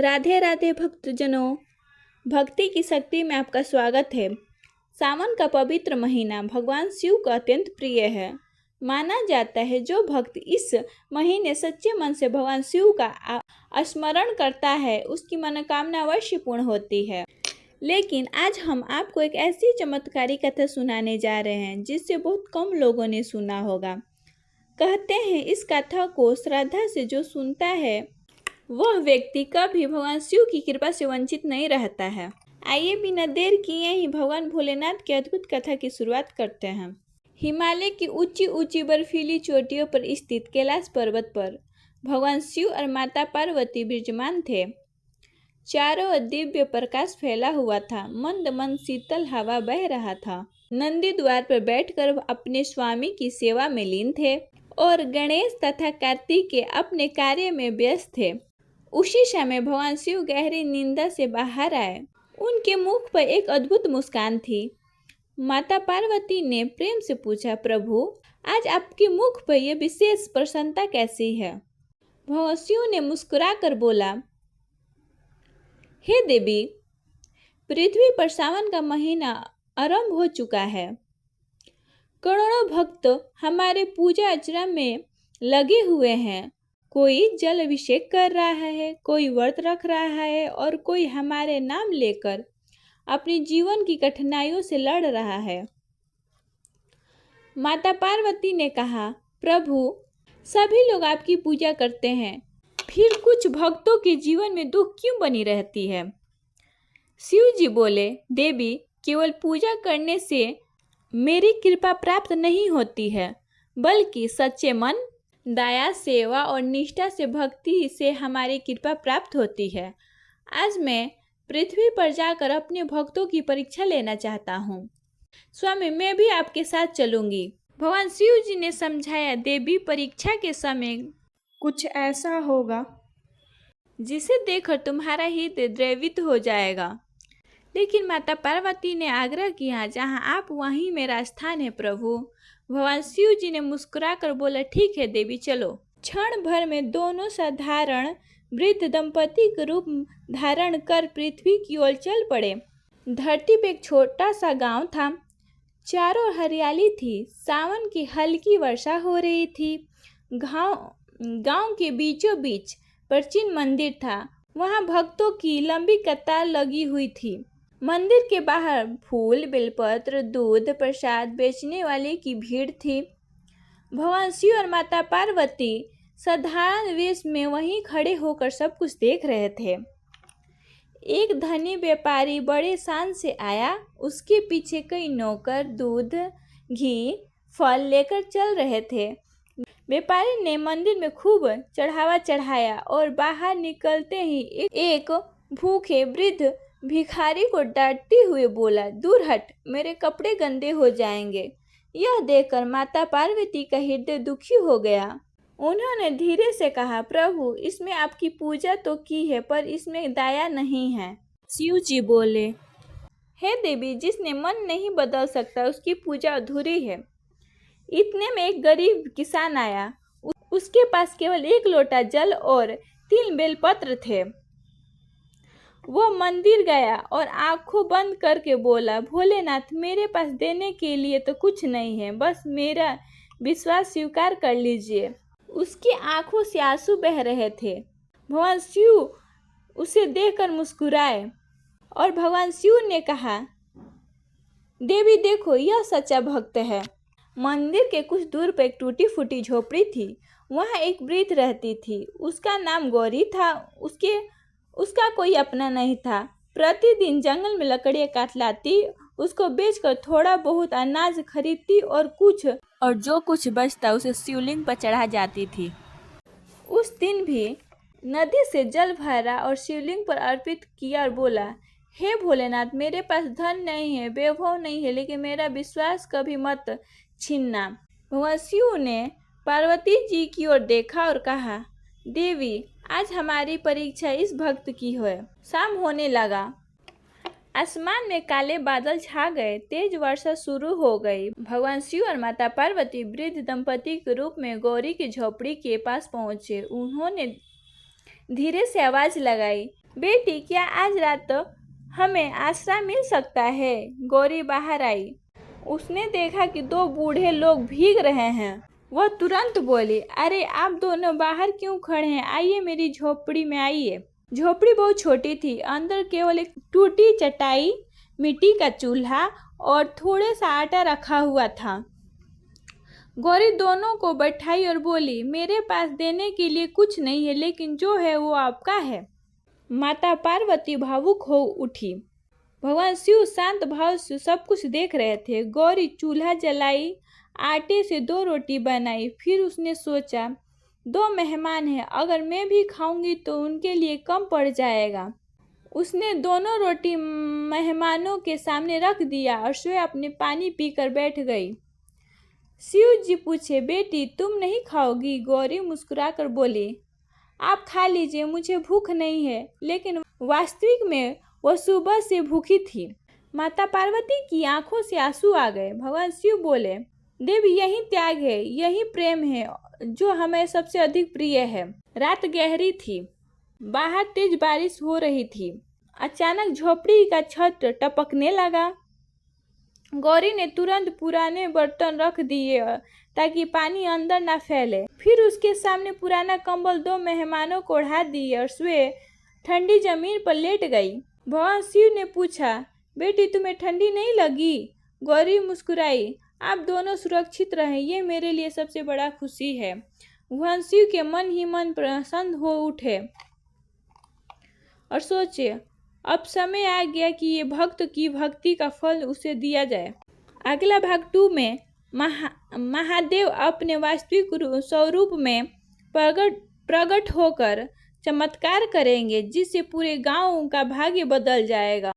राधे राधे भक्तजनों, भक्ति की शक्ति में आपका स्वागत है। सावन का पवित्र महीना भगवान शिव का अत्यंत प्रिय है। माना जाता है जो भक्त इस महीने सच्चे मन से भगवान शिव का स्मरण करता है उसकी मनोकामना अवश्य पूर्ण होती है। लेकिन आज हम आपको एक ऐसी चमत्कारी कथा सुनाने जा रहे हैं जिससे बहुत कम लोगों ने सुना होगा। कहते हैं इस कथा को श्रद्धा से जो सुनता है वह व्यक्ति कभी भगवान शिव की कृपा से वंचित नहीं रहता है। आइए बिना देर किए ही भगवान भोलेनाथ की अद्भुत कथा की शुरुआत करते हैं। हिमालय की ऊंची ऊंची बर्फीली चोटियों पर स्थित कैलाश पर्वत पर भगवान शिव और माता पार्वती विराजमान थे। चारों ओर दिव्य प्रकाश फैला हुआ था। मंद मंद शीतल हवा बह रहा था। नंदी द्वार पर बैठकर अपने स्वामी की सेवा में लीन थे और गणेश तथा कार्तिकेय अपने कार्य में व्यस्त थे। उसी समय भगवान शिव गहरी निंदा से बाहर आए। उनके मुख पर एक अद्भुत मुस्कान थी। माता पार्वती ने प्रेम से पूछा, प्रभु आज आपके मुख पर यह विशेष प्रसन्नता कैसी है? भगवान शिव ने मुस्कुराकर बोला, हे देवी, पृथ्वी पर सावन का महीना आरंभ हो चुका है। करोड़ों भक्त हमारे पूजा अर्चना में लगे हुए हैं। कोई जल अभिषेक कर रहा है, कोई व्रत रख रहा है और कोई हमारे नाम लेकर अपने जीवन की कठिनाइयों से लड़ रहा है। माता पार्वती ने कहा, प्रभु सभी लोग आपकी पूजा करते हैं, फिर कुछ भक्तों के जीवन में दुख क्यों बनी रहती है? शिव जी बोले, देवी केवल पूजा करने से मेरी कृपा प्राप्त नहीं होती है, बल्कि सच्चे मन, दया, सेवा और निष्ठा से भक्ति से हमारी कृपा प्राप्त होती है। आज मैं पृथ्वी पर जाकर अपने भक्तों की परीक्षा लेना चाहता हूँ। स्वामी मैं भी आपके साथ चलूंगी। भगवान शिव जी ने समझाया, देवी परीक्षा के समय कुछ ऐसा होगा जिसे देखकर तुम्हारा हृदय द्रवित हो जाएगा। लेकिन माता पार्वती ने आग्रह किया, जहाँ आप वहीं मेरा स्थान है प्रभु। भगवान शिव जी ने मुस्कुराकर बोला, ठीक है देवी चलो। क्षण भर में दोनों साधारण वृद्ध दंपति के रूप धारण कर पृथ्वी की ओर चल पड़े। धरती पे एक छोटा सा गांव था। चारों हरियाली थी। सावन की हल्की वर्षा हो रही थी। गांव के बीचों बीच प्राचीन मंदिर था। वहां भक्तों की लंबी कतार लगी हुई थी। मंदिर के बाहर फूल, बेलपत्र, दूध, प्रसाद बेचने वाले की भीड़ थी। भगवान शिव और माता पार्वती साधारण वेश में वहीं खड़े होकर सब कुछ देख रहे थे। एक धनी व्यापारी बड़े शान से आया। उसके पीछे कई नौकर दूध, घी, फल लेकर चल रहे थे। व्यापारी ने मंदिर में खूब चढ़ावा चढ़ाया और बाहर निकलते ही एक भूखे वृद्ध भिखारी को डांटते हुए बोला, दूर हट, मेरे कपड़े गंदे हो जाएंगे। यह देखकर माता पार्वती का हृदय दुखी हो गया। उन्होंने धीरे से कहा, प्रभु इसमें आपकी पूजा तो की है पर इसमें दया नहीं है। शिव जी बोले, हे देवी, जिसने मन नहीं बदल सकता उसकी पूजा अधूरी है। इतने में एक गरीब किसान आया। उसके पास केवल एक लोटा जल और 3 बेलपत्र थे। वो मंदिर गया और आंखों बंद करके बोला, भोलेनाथ मेरे पास देने के लिए तो कुछ नहीं है, बस मेरा विश्वास स्वीकार कर लीजिए। उसकी आंखों से आंसू बह रहे थे। भगवान शिव उसे देखकर मुस्कुराए और भगवान शिव ने कहा, देवी देखो यह सच्चा भक्त है। मंदिर के कुछ दूर पर एक टूटी फूटी झोपड़ी थी। वहाँ एक वृद्ध रहती थी। उसका नाम गौरी था। उसका कोई अपना नहीं था। प्रतिदिन जंगल में लकड़ियाँ काट लाती, उसको बेचकर थोड़ा बहुत अनाज खरीदती और जो कुछ बचता उसे शिवलिंग पर चढ़ा जाती थी। उस दिन भी नदी से जल भरा और शिवलिंग पर अर्पित किया और बोला, हे भोलेनाथ मेरे पास धन नहीं है, वैभव नहीं है, लेकिन मेरा विश्वास कभी मत छीनना। भगवान शिव ने पार्वती जी की ओर देखा और कहा, देवी आज हमारी परीक्षा इस भक्त की है। शाम होने लगा। आसमान में काले बादल छा गए। तेज वर्षा शुरू हो गई। भगवान शिव और माता पार्वती वृद्ध दंपति के रूप में गौरी की झोपड़ी के पास पहुंचे। उन्होंने धीरे से आवाज लगाई, बेटी, क्या आज रात हमें आश्रय मिल सकता है? गौरी बाहर आई। उसने देखा कि दो बूढ़े लोग भीग रहे हैं। वह तुरंत बोली, अरे आप दोनों बाहर क्यों खड़े हैं? आइए मेरी झोपड़ी में आइए। झोपड़ी बहुत छोटी थी। अंदर केवल एक टूटी चटाई, मिट्टी का चूल्हा और थोड़ा सा आटा रखा हुआ था। गौरी दोनों को बैठाई और बोली, मेरे पास देने के लिए कुछ नहीं है, लेकिन जो है वो आपका है। माता पार्वती भावुक हो उठी। भगवान शिव शांत भाव से सब कुछ देख रहे थे। गौरी चूल्हा जलाई, आटे से 2 रोटी बनाई। फिर उसने सोचा, 2 मेहमान हैं, अगर मैं भी खाऊंगी तो उनके लिए कम पड़ जाएगा। उसने दोनों रोटी मेहमानों के सामने रख दिया और स्वयं अपने पानी पीकर बैठ गई। शिव जी पूछे, बेटी तुम नहीं खाओगी? गौरी मुस्कुराकर बोली, आप खा लीजिए, मुझे भूख नहीं है। लेकिन वास्तविक में वह सुबह से भूखी थी। माता पार्वती की आंखों से आंसू आ गए। भगवान शिव बोले, देवी यही त्याग है, यही प्रेम है जो हमें सबसे अधिक प्रिय है। रात गहरी थी, बाहर तेज बारिश हो रही थी। अचानक झोपड़ी का छत टपकने लगा। गौरी ने तुरंत पुराने बर्तन रख दिए ताकि पानी अंदर ना फैले। फिर उसके सामने पुराना कंबल 2 मेहमानों को ओढ़ा दिए और स्वयं ठंडी जमीन पर लेट गई। भगवान शिव ने पूछा, बेटी तुम्हें ठंडी नहीं लगी? गौरी मुस्कुराई, आप दोनों सुरक्षित रहें, ये मेरे लिए सबसे बड़ा खुशी है। भगवान शिव के मन ही मन प्रसन्न हो उठे और सोचे, अब समय आ गया कि ये भक्त की भक्ति का फल उसे दिया जाए। अगला भाग 2 में महादेव अपने वास्तविक स्वरूप में प्रकट होकर चमत्कार करेंगे, जिससे पूरे गांव का भाग्य बदल जाएगा।